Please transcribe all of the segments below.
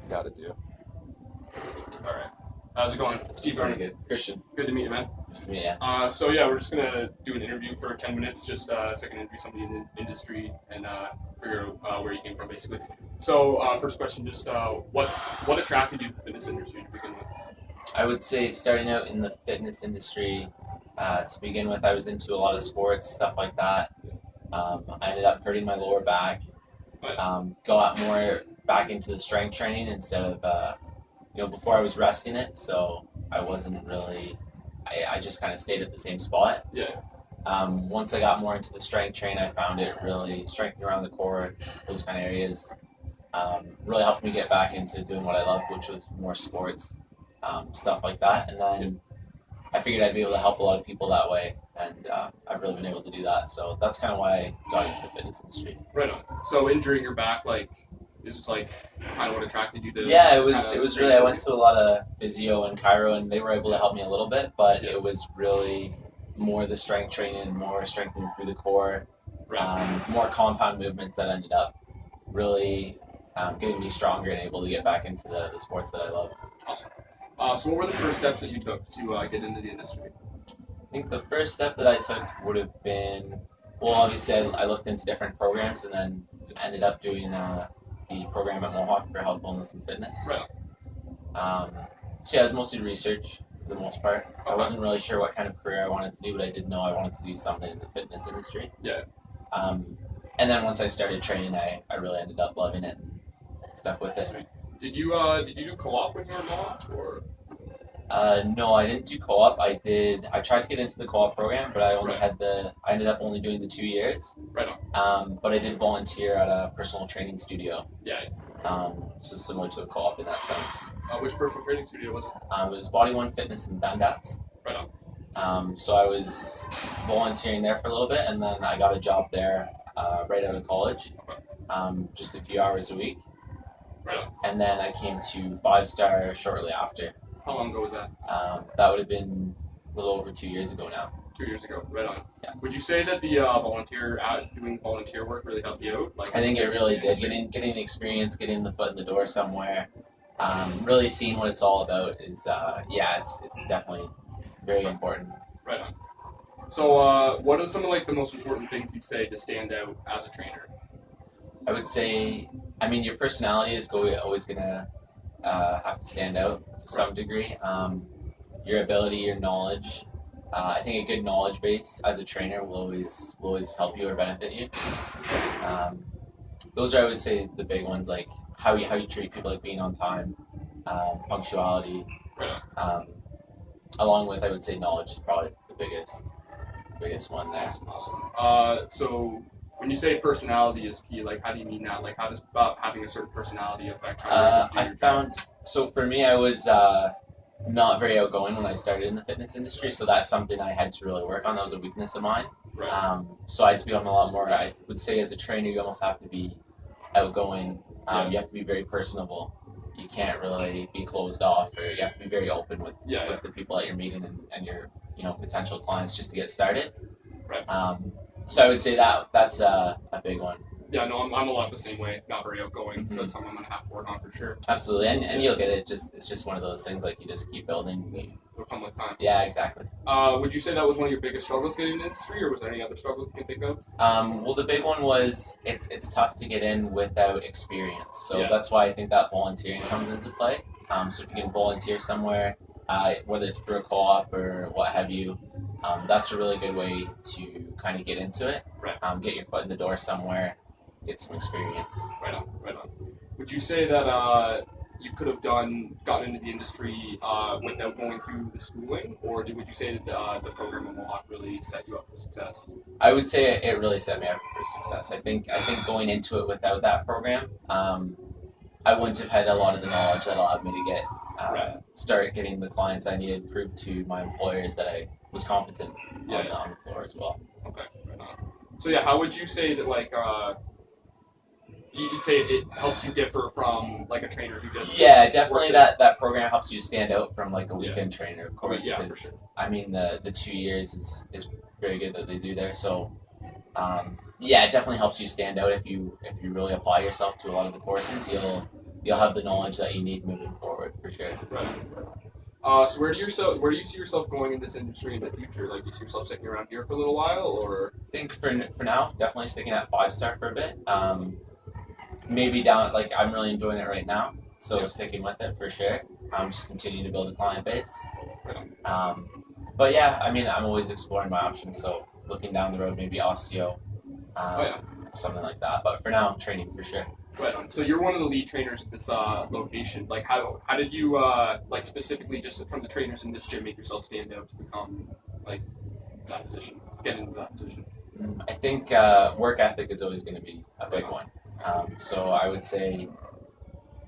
Gotta do. All right. How's it going? Steve Very Garner. good. Christian. Good to meet you, man. Yeah. So yeah, we're just gonna do an interview for 10 minutes, just so I can interview somebody in the industry and figure out where you came from, basically. So first question, just what attracted you to the fitness industry to begin with? I would say starting out in the fitness industry, to begin with, I was into a lot of sports, stuff like that. I ended up hurting my lower back. But Got more back into the strength training instead of, before I was resting it, so I wasn't really, I just kind of stayed at the same spot. yeah, Once I got more into the strength train, I found it really strengthening around the core, those kind of areas. Really helped me get back into doing what I loved, which was more sports, stuff like that. And then I figured I'd be able to help a lot of people that way, and I've really been able to do that. So that's kind of why I got into the fitness industry. right on. So injuring your back, like, is just like kind of what attracted you to? Yeah, it was. kinda It was really. I went to a lot of physio and chiro, and they were able to help me a little bit, but Yeah. it was really more the strength training, more strengthening through the core, Right. more compound movements that ended up really getting me stronger and able to get back into the sports that I loved. Awesome. So what were the first steps that you took to get into the industry? I think the first step that I took would have been, well, obviously I looked into different programs and then ended up doing the program at Mohawk for health, wellness, and fitness. Right. So yeah, it was mostly research for the most part. I wasn't really sure what kind of career I wanted to do, but I did know I wanted to do something in the fitness industry. Yeah. And then once I started training, I really ended up loving it and stuck with it. Did you do co-op when you were in Mohawk, or? No, I didn't do co-op. I did. I tried to get into the co-op program, but I only Right. had the. I ended up only doing the 2 years. Right on. But I did volunteer at a personal training studio. Yeah. So similar to a co-op in that sense. Which personal training studio was it? It was Body One Fitness in Dundas. Right on. So I was volunteering there for a little bit, and then I got a job there right out of college, just a few hours a week. Right on. And then I came to Five Star shortly after. How long ago was that? That would have been a little over 2 years ago now. 2 years ago. Right on. Yeah. Would you say that the doing volunteer work really helped you out? Like, I think it really did. Getting the experience, getting the foot in the door somewhere, really seeing what it's all about is, it's definitely very important. Right on. So, what are some of like the most important things you'd say to stand out as a trainer? I would say, your personality is always gonna have to stand out to some degree. Your ability, your knowledge. I think a good knowledge base as a trainer will always help you or benefit you. Those are, I would say, the big ones, like how you treat people, like being on time, punctuality. Right on. Along with, I would say, knowledge is probably the biggest one there. Awesome. So when you say personality is key, like how do you mean that? Like how does having a certain personality affect how you do I your found, so for me, I was not very outgoing when I started in the fitness industry, so that's something I had to really work on. That was a weakness of mine. Right. So I had to become a lot more, I would say, as a trainer, you almost have to be outgoing. You have to be very personable. You can't really be closed off, or you have to be very open with the people that you're meeting and your potential clients just to get started. Right. So I would say that's a big one. Yeah, no, I'm a lot the same way. Not very outgoing, so it's something I'm gonna have to work on for sure. Absolutely, and you'll get it. It's just one of those things, like you just keep building. It'll come with time. Yeah, exactly. Would you say that was one of your biggest struggles getting in the industry, or was there any other struggles you can think of? Well, the big one was it's tough to get in without experience. So that's why I think that volunteering comes into play. So if you can volunteer somewhere, whether it's through a co-op or what have you, that's a really good way to kind of get into it. Right. Get your foot in the door somewhere, get some experience. Right on. Would you say that you could have gotten into the industry without going through the schooling, or would you say that the program at Mohawk really set you up for success? I would say it really set me up for success. I think going into it without that program, I wouldn't have had a lot of the knowledge that allowed me to get start getting the clients I needed, prove to my employers that I was competent on the floor as well. Okay, right on. So yeah, how would you say that you'd say it helps you differ from like a trainer who just definitely that program helps you stand out from like a weekend trainer, of course. Yeah, for sure. The 2 years is very good that they do there. So it definitely helps you stand out if you really apply yourself to a lot of the courses. You'll you'll have the knowledge that you need moving forward for sure. Right. So where do you see yourself going in this industry in the future? Like, do you see yourself sticking around here for a little while, or? I think for now, definitely sticking at 5-star for a bit. Maybe down, like I'm really enjoying it right now, so sticking with it for sure. Just continuing to build a client base. But yeah, I mean, I'm always exploring my options. So looking down the road, maybe osteo, something like that. But for now, training for sure. Right on. So you're one of the lead trainers at this location. Like, how did you like specifically just from the trainers in this gym make yourself stand out to become like that position, get into that position? I think work ethic is always going to be a big one. So I would say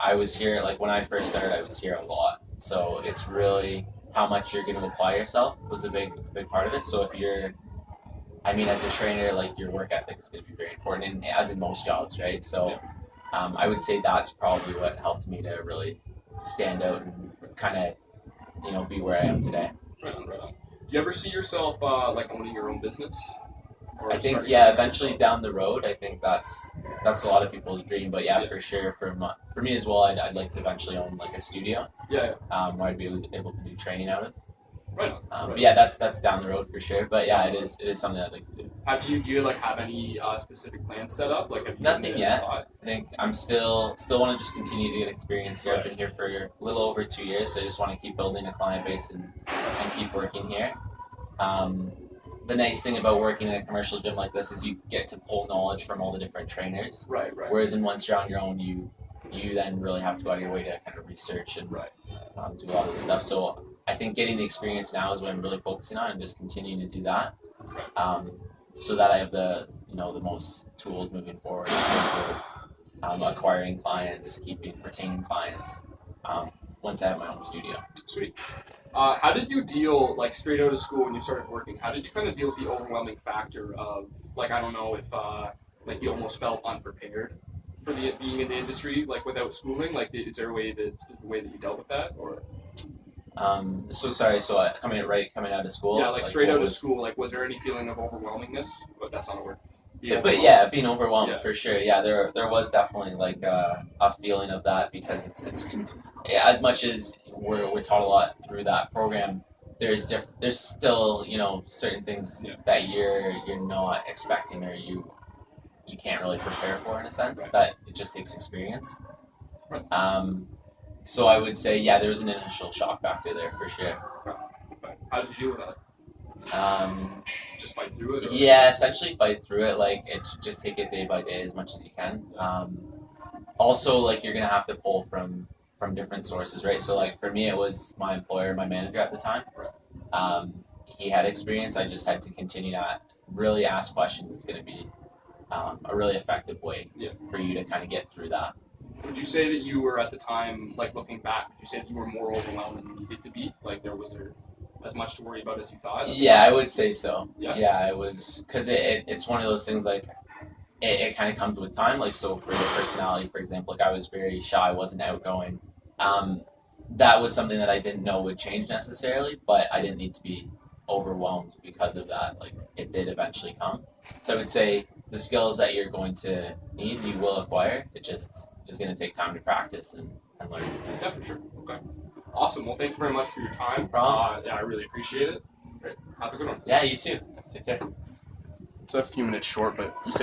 I was here, like when I first started, I was here a lot. So it's really how much you're going to apply yourself was a big part of it. So if you're, I mean, as a trainer, like your work ethic is going to be very important, and as in most jobs, right? So I would say that's probably what helped me to really stand out and kind of, be where I am today. Right on, right on. Do you ever see yourself like owning your own business? I think eventually down the road, I think that's a lot of people's dream. But for sure, for me as well, I'd like to eventually own like a studio. Where I'd be able to do training out of. Right on. But that's down the road for sure. But it is something I'd like to do. Do you like have any specific plans set up? Like, have you nothing yet. I think I'm still want to just continue to get experience here. I've been here for a little over 2 years, so I just want to keep building a client base and keep working here. The nice thing about working in a commercial gym like this is you get to pull knowledge from all the different trainers. Right. Whereas once you're on your own, you then really have to go out of your way to kind of research and do a lot of this stuff. So I think getting the experience now is what I'm really focusing on, and just continuing to do that, so that I have the most tools moving forward in terms of acquiring clients, retaining clients. Once I have my own studio. Sweet. How did you deal, like, straight out of school when you started working? How did you kind of deal with the overwhelming factor of, like, I don't know if like you almost felt unprepared for being in the industry, like, without schooling? Like, is there a way that you dealt with that, or? So coming out of school. Yeah, like straight out of school. Like, was there any feeling of overwhelmingness? But that's not a word. Being overwhelmed for sure. Yeah, there was definitely like a feeling of that, because it's as much as we're taught a lot through that program. There's still certain things that you're not expecting, or you can't really prepare for, in a sense, that it just takes experience. So I would say there was an initial shock factor there for sure. How did you deal with that? Just fight through it? Or? Essentially fight through it. Like, just take it day by day as much as you can. Also, like, you're gonna have to pull from different sources, right? So, like, for me, it was my employer, my manager at the time. He had experience. I just had to continue to really ask questions. It's gonna be a really effective way for you to kind of get through that. Would you say that you were, at the time, like, looking back, would you say that you were more overwhelmed than you needed to be? Like, was there as much to worry about as you thought? I would say so. It was, because it's one of those things, like, it kind of comes with time. Like, so for your personality, for example, like, I was very shy, wasn't outgoing. That was something that I didn't know would change necessarily, but I didn't need to be overwhelmed because of that. Like, it did eventually come. So I would say the skills that you're going to need, you will acquire. It just is going to take time to practice and learn. Yeah, for sure. Okay. Awesome. Well, thank you very much for your time. No problem. I really appreciate it. Great. Have a good one. Yeah, you too. Take care. It's a few minutes short, but you said